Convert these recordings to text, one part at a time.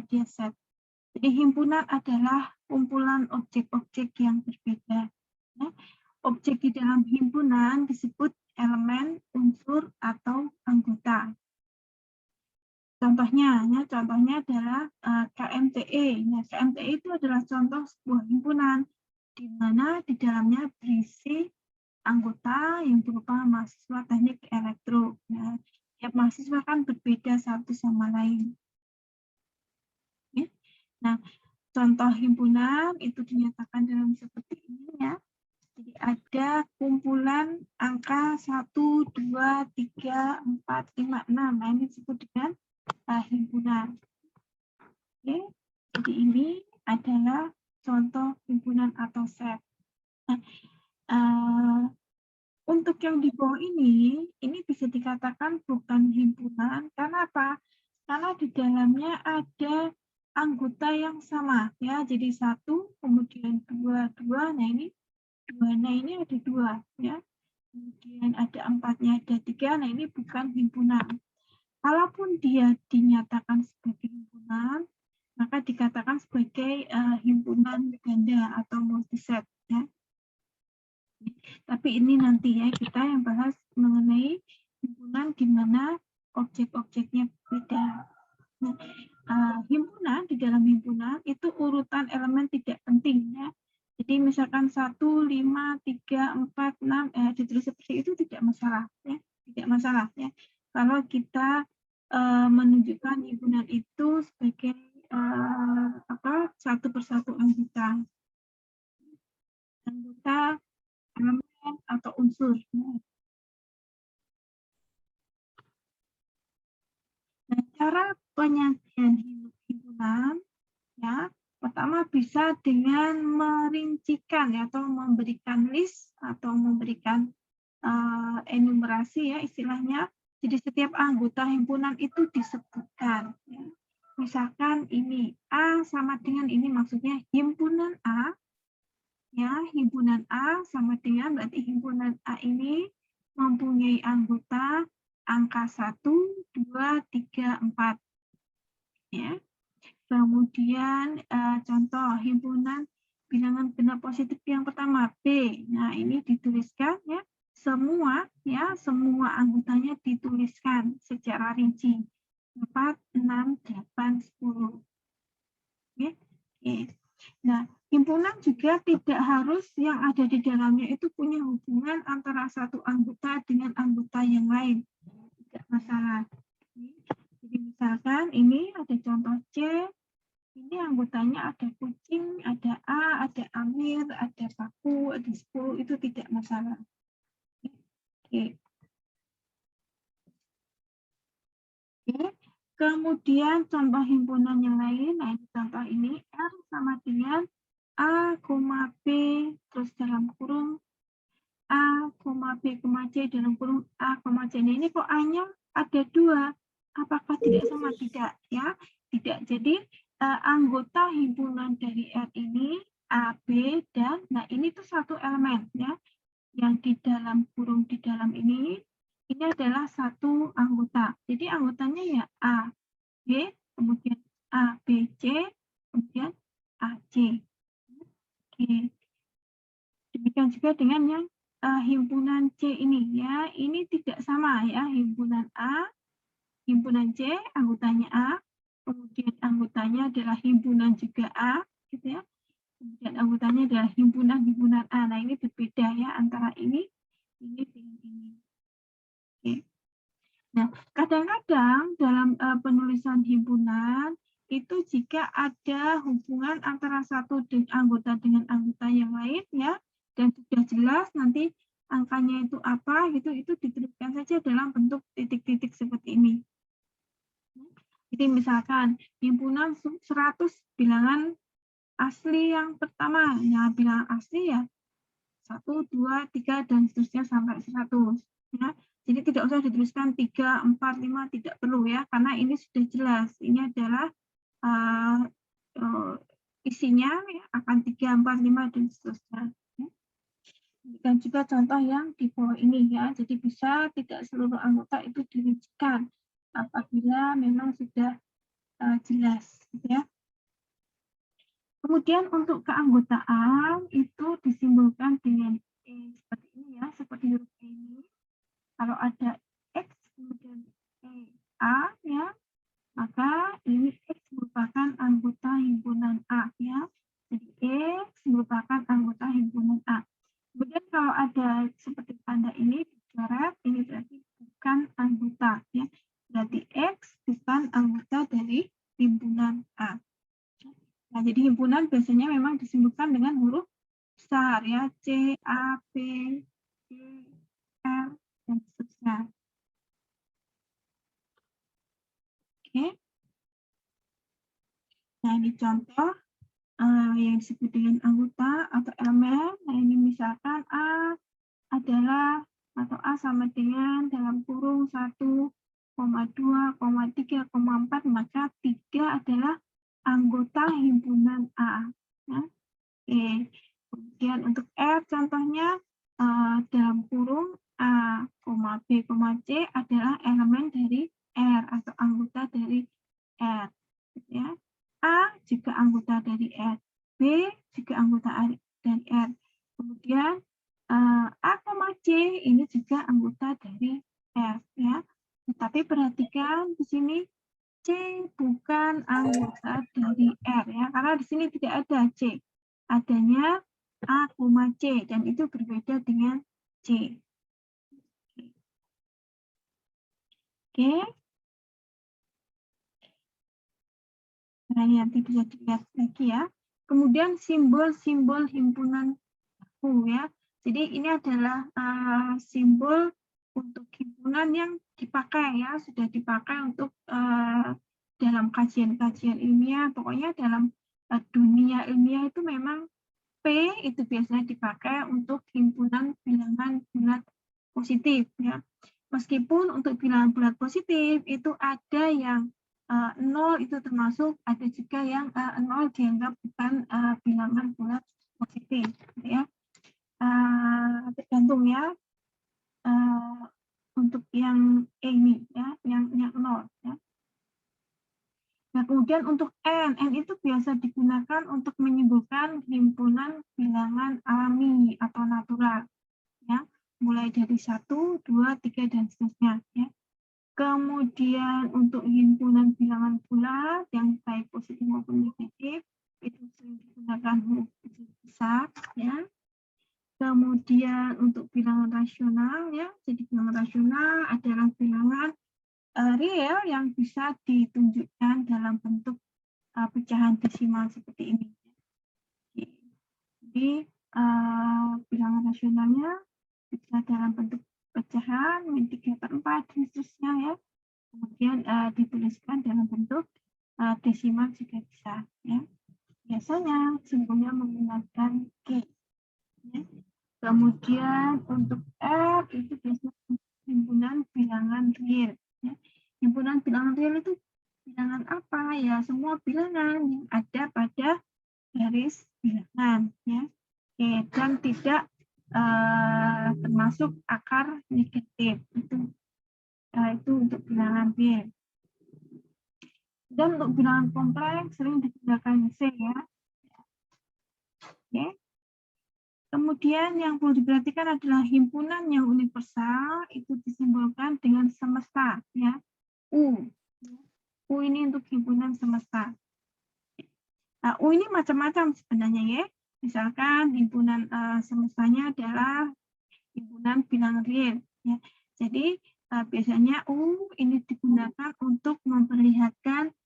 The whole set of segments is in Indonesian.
dia set. Jadi himpunan adalah kumpulan objek-objek yang berbeda. Ya. Objek di dalam himpunan disebut elemen, unsur, atau anggota. Contohnya adalah KMTE. Nah, KMTE itu adalah contoh sebuah himpunan di mana di dalamnya berisi anggota yang berupa mahasiswa teknik elektro. Nah, tiap mahasiswa kan berbeda satu sama lain. Ya. Nah, contoh himpunan itu dinyatakan dalam seperti ini ya. Jadi ada kumpulan angka 1, 2, 3, 4, 5, 6. Nah, ini disebut dengan himpunan. Oke. Jadi ini adalah contoh himpunan atau set. Nah, untuk yang di bawah ini bisa dikatakan bukan himpunan. Karena apa? Karena di dalamnya ada anggota yang sama ya. Jadi 1, kemudian 2, 2. Nah ini 2, nah ini ada 2 ya. Kemudian ada 4-nya, ada 3. Nah ini bukan himpunan. Kalaupun dia dinyatakan sebagai himpunan, maka dikatakan sebagai himpunan ganda atau multiset ya. Tapi ini nanti ya kita yang bahas mengenai himpunan di mana objek-objeknya beda. Nah, himpunan, di dalam himpunan itu urutan elemen tidak penting ya. Jadi misalkan 1, 5, 3, 4, 6 ditulis seperti itu tidak masalah ya. Tidak masalah ya. Kalau kita menunjukkan himpunan itu sebagai satu persatu anggota elemen atau unsur. Nah, cara penyajian himpunan ya, pertama bisa dengan merincikan ya, atau memberikan list atau memberikan enumerasi ya istilahnya. Jadi setiap anggota himpunan itu disebutkan ya. Misalkan ini A sama dengan ini, maksudnya himpunan A ya, himpunan A sama dengan berarti himpunan A ini mempunyai anggota angka 1, 2, 3, 4 ya. Kemudian contoh himpunan bilangan genap positif yang pertama B. Nah, ini dituliskan ya. Semua anggotanya dituliskan secara rinci. 4, 6, 8, 10. Oke. Nah, himpunan juga tidak harus yang ada di dalamnya itu punya hubungan antara satu anggota dengan anggota yang lain. Tidak masalah. Jadi misalkan ini ada contoh C. Ini anggotanya ada kucing, ada A, ada Amir, ada Paku, ada 10, itu tidak masalah. Oke. Kemudian contoh himpunan yang lain, nah ini contoh ini, R sama dengan A, B, terus dalam kurung A, B, C, dalam kurung A, C. Nah, ini kok A-nya ada 2. Apakah tidak sama? Tidak ya. Tidak. Jadi anggota himpunan dari R ini A, B, dan nah ini tuh satu elemen ya. Yang di dalam kurung di dalam ini adalah satu anggota. Jadi anggotanya ya A, B, kemudian A, B, C, kemudian A, C. Oke. Demikian juga dengan yang himpunan C ini ya. Ini tidak sama ya. Himpunan A, himpunan C, anggotanya A, kemudian anggotanya adalah himpunan juga A, gitu ya. Kemudian anggotanya adalah himpunan A. Nah, ini berbeda ya antara ini dengan ini. Oke. Nah, kadang-kadang dalam penulisan himpunan itu jika ada hubungan antara satu anggota dengan anggota yang lain ya, dan sudah jelas nanti angkanya itu apa gitu, itu dituliskan saja dalam bentuk titik-titik seperti ini. Jadi misalkan himpunan 100 bilangan asli yang pertama, ya bilangan asli ya 1, 2, 3 dan seterusnya sampai 100 ya. Jadi tidak usah dituliskan 3, 4, 5, tidak perlu ya, karena ini sudah jelas. Ini adalah isinya ya, akan 3, 4, 5 dan seterusnya. Dan juga contoh yang di bawah ini ya. Jadi bisa tidak seluruh anggota itu dirincikan apabila memang sudah jelas, gitu ya. Kemudian untuk keanggotaan itu disimbolkan dengan E seperti ini ya, seperti huruf E ini. Kalau ada X kemudian E A ya, maka ini X merupakan anggota himpunan A ya. Jadi X merupakan anggota himpunan A. Kemudian kalau ada seperti tanda ini dicoret, ini berarti bukan anggota ya. Berarti X bukan anggota dari himpunan A. Nah, jadi himpunan biasanya memang disimbolkan dengan huruf besar ya, C, A, P, C, R, dan seterusnya. Oke. Nah, ini contoh yang disebut dengan anggota atau elemen. Nah, ini misalkan A adalah atau A sama dengan dalam kurung 1, 2, 3, 4, maka 3 adalah anggota himpunan A. Ya. Oke. Kemudian untuk R contohnya dalam kurung A, B, C adalah elemen dari R atau anggota dari R. Ya. A juga anggota dari R, B juga anggota dari R. Kemudian A, C ini juga anggota dari R. Ya. Tetapi perhatikan di sini C bukan anggota dari R ya, karena di sini tidak ada C. Adanya A, C dan itu berbeda dengan C. Oke. Nah, ini nanti bisa dilihat lagi ya. Kemudian simbol-simbol himpunan U ya. Jadi ini adalah simbol untuk himpunan yang dipakai ya, sudah dipakai untuk dalam kajian-kajian ilmiah. Pokoknya dalam dunia ilmiah itu memang P itu biasanya dipakai untuk himpunan bilangan bulat positif ya. Meskipun untuk bilangan bulat positif itu ada yang 0 itu termasuk, ada juga yang 0 dianggap bukan bilangan bulat positif ya. Tergantung ya untuk yang ini ya, yang 0 ya. Nah, kemudian untuk N itu biasa digunakan untuk menyebutkan himpunan bilangan alami atau natural ya, mulai dari 1, 2, 3 dan seterusnya ya. Kemudian untuk himpunan bilangan bulat yang baik positif maupun negatif itu sering digunakan huruf besar ya. Kemudian untuk bilangan rasional ya, jadi bilangan rasional adalah bilangan real yang bisa ditunjukkan dalam bentuk pecahan desimal seperti ini. Jadi bilangan rasionalnya bisa dalam bentuk pecahan min 3/4 dan seterusnya ya. Kemudian dituliskan dalam bentuk desimal juga bisa ya. Biasanya simbolnya menggunakan G. Ya. Kemudian untuk R itu biasanya himpunan bilangan real. Ya. Himpunan bilangan real itu bilangan apa? Ya, semua bilangan yang ada pada garis bilangan. Ya. Oke, dan tidak termasuk akar negatif. Itu untuk bilangan real. Dan untuk bilangan kompleks sering digunakan C ya. Oke. Kemudian yang perlu diperhatikan adalah himpunan yang universal itu disimbolkan dengan semesta ya. U. U ini untuk himpunan semesta. Nah, U ini macam-macam sebenarnya ya. Misalkan himpunan semestanya adalah himpunan bilangan real ya. Jadi biasanya U ini digunakan untuk memperlihatkan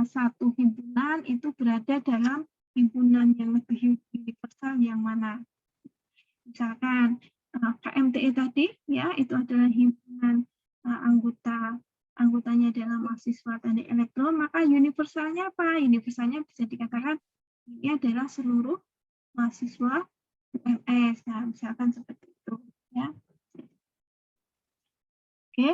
satu himpunan itu berada dalam himpunan yang lebih universal yang mana. Misalkan KMTE tadi ya, itu adalah himpunan anggotanya adalah mahasiswa teknik elektro, maka universalnya apa? Universalnya bisa dikatakan ini adalah seluruh mahasiswa UMS. Nah, misalkan seperti itu ya. Oke.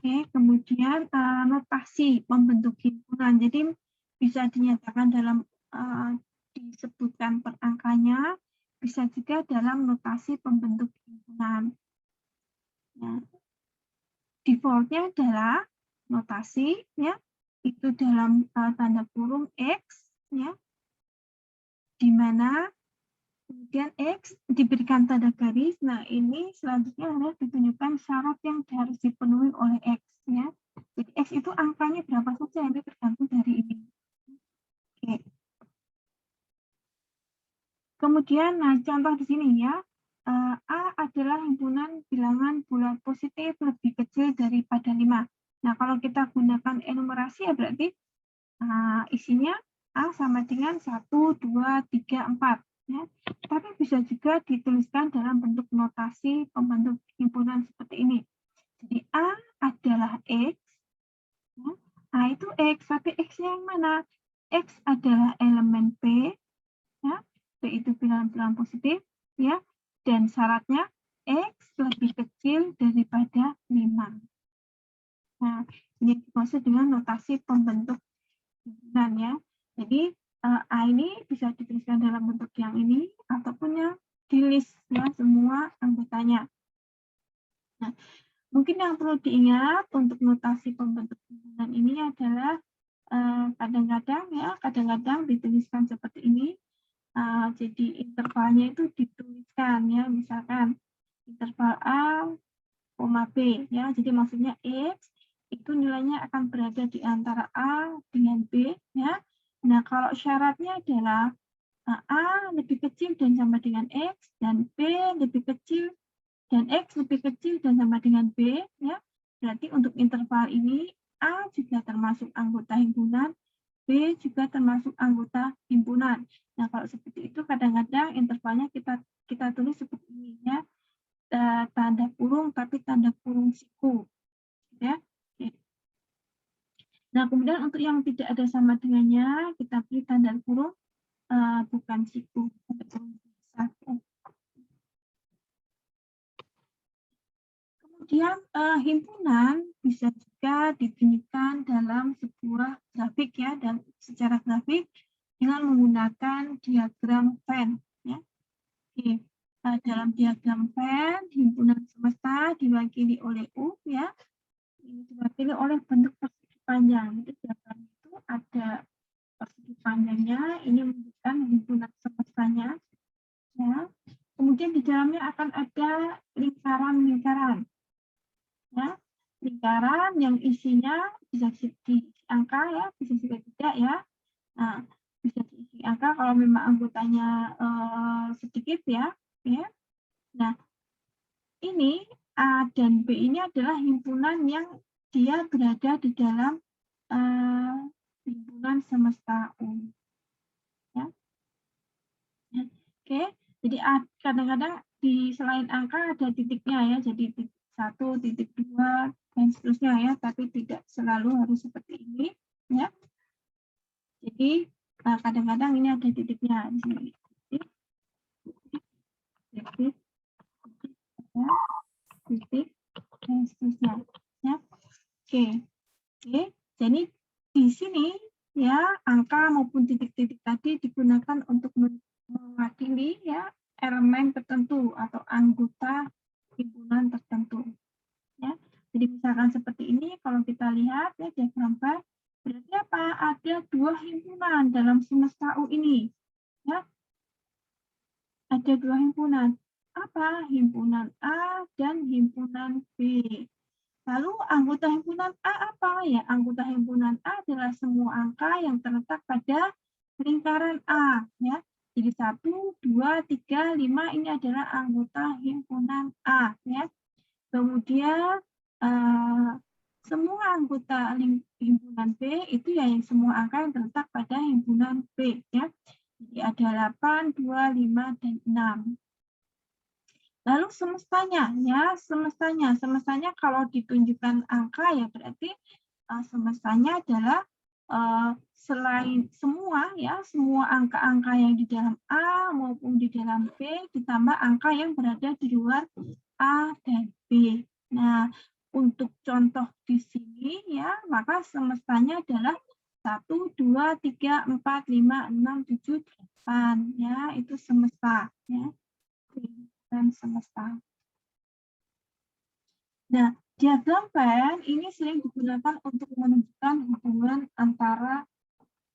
Oke, kemudian notasi pembentuk himpunan. Jadi bisa dinyatakan dalam disebutkan per angkanya, bisa juga dalam notasi pembentuk himpunan. Nah, defaultnya adalah notasi, ya, itu dalam tanda kurung X, ya, di mana kemudian X diberikan tanda garis. Nah, ini selanjutnya harus ditunjukkan syarat yang harus dipenuhi oleh X, ya. Jadi X itu angkanya berapa saja, ini tergantung dari ini. Oke. Kemudian, nah, contoh di sini ya, A adalah himpunan bilangan bulat positif lebih kecil daripada 5. Nah, kalau kita gunakan enumerasi ya berarti isinya A sama dengan 1, 2, 3, 4. Ya. Tapi bisa juga dituliskan dalam bentuk notasi pembentuk himpunan seperti ini. Jadi A adalah X. Ya. A itu X, tapi X-nya yang mana? X adalah elemen P. Ya. P itu bilangan positif. Ya. Dan syaratnya X lebih kecil daripada 5. Nah, ini dimaksud dengan notasi pembentuk himpunan ya. Jadi A ini bisa dituliskan dalam bentuk yang ini ataupun yang di list ya semua anggotanya. Nah, mungkin yang perlu diingat untuk notasi pembentuk himpunan ini adalah kadang-kadang dituliskan seperti ini. Jadi intervalnya itu dituliskan ya, misalkan interval A, B ya. Jadi maksudnya X itu nilainya akan berada di antara A dengan B ya. Nah, kalau syaratnya adalah A lebih kecil dan sama dengan X dan B lebih kecil dan X lebih kecil dan sama dengan B ya. Berarti untuk interval ini A juga termasuk anggota himpunan, B juga termasuk anggota himpunan. Nah, kalau seperti itu kadang-kadang intervalnya kita tulis seperti ini ya. Tanda kurung tapi tanda kurung siku ya. Nah, kemudian untuk yang tidak ada sama dengannya kita beri tanda kurung bukan siku, tanda kurung biasa. Kemudian himpunan bisa juga ditunjukkan dalam sebuah grafik ya, dan secara grafik dengan menggunakan diagram Venn ya. Oke. Dalam diagram Venn, himpunan semesta diwakili oleh U ya. Ini diwakili oleh bentuk persegi panjang. Jadi diagram itu ada persegi panjangnya, ini menunjukkan himpunan semestanya ya. Kemudian di dalamnya akan ada lingkaran-lingkaran ya. Lingkaran yang isinya bisa diisi angka ya, bisa juga tidak ya. Nah, bisa diisi angka kalau memang anggotanya sedikit ya. Nah, ini A dan B ini adalah himpunan yang dia berada di dalam himpunan semesta U. Ya. Oke, jadi kadang-kadang di selain angka ada titiknya ya, jadi titik 1, titik 2, dan seterusnya ya, tapi tidak selalu harus seperti ini ya. Jadi kadang-kadang ini ada titiknya di sini. Titik, dan seterusnya ya. Oke. Jadi di sini ya angka maupun titik-titik tadi digunakan untuk mewakili ya elemen tertentu atau anggota himpunan tertentu ya. Jadi misalkan seperti ini kalau kita lihat ya diagram Venn, berarti apa? Ada dua himpunan dalam semesta U ini ya. Ada dua himpunan. Apa? Himpunan A dan himpunan B. Lalu anggota himpunan A apa? Ya, anggota himpunan A adalah semua angka yang terletak pada lingkaran A. Ya. Jadi 1, 2, 3, 5 ini adalah anggota himpunan A. Ya. Kemudian semua anggota himpunan B itu ya yang semua angka yang terletak pada himpunan B. Ya. Jadi ada 8, 2, 5, dan 6. Lalu semestanya, ya semestanya kalau ditunjukkan angka ya berarti semestanya adalah selain semua ya semua angka-angka yang di dalam A maupun di dalam B ditambah angka yang berada di luar A dan B. Nah, untuk contoh di sini ya maka semestanya adalah 1, 2, 3, 4, 5, 6, 7, 8 ya itu semesta ya. Dan semesta. Nah, Diagram Venn ini sering digunakan untuk menunjukkan hubungan antara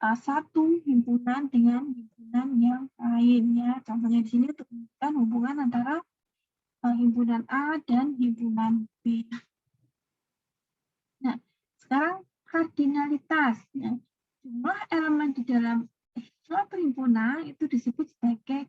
satu himpunan dengan himpunan yang lainnya. Contohnya di sini untuk menunjukkan hubungan antara himpunan A dan himpunan B. Nah, sekarang kardinalitas. Nah, jumlah elemen di dalam suatu himpunan itu disebut sebagai